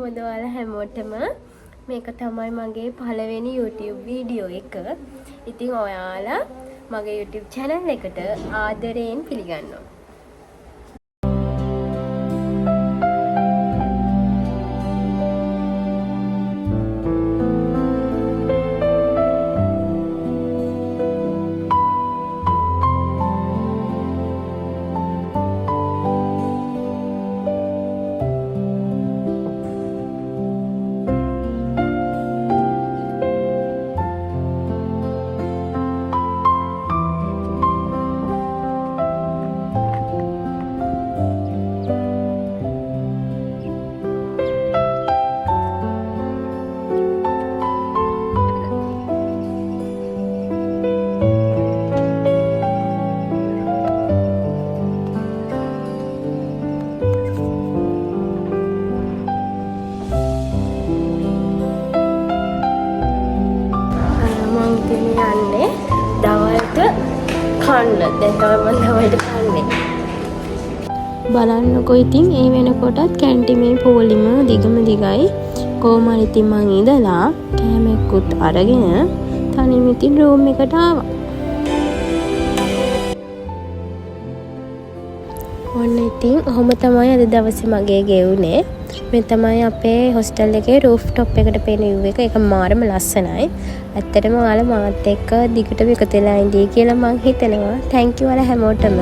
කොහොමද ඔයාලා හැමෝටම මේක තමයි මගේ පළවෙනි YouTube වීඩියෝ එක. ඉතින් ඔයාලා මගේ YouTube channel එකට ආදරයෙන් පිළිගන්නවා. දවල්ට කන්න දැන් තමයි මම දවල්ට කන්නේ. බලන්නකො ඉතින් ඒ වෙනකොටත් කැන්ටිමේ පොලිම දිගම දිගයි. කොහොම හරි ඉතින් මං ඉඳලා කෑමකුත් අරගෙන තනියම ඉතින් රූම් එකට ආවා. ඔන්න ඉතින් ඔහොම තමයි අද දවසේ මගේ ගෙවුනේ. මේ තමයි අපේ හොස්ටල් එකේ රූෆ් টොප් එකට පේන view එක. ඒක මාරම ලස්සනයි. ඇත්තටම ඔයාලා මාත් එක්ක දිගටම එකතු වෙලා ඉඳී කියලා මං හිතනවා. thank you ඔයාලා හැමෝටම.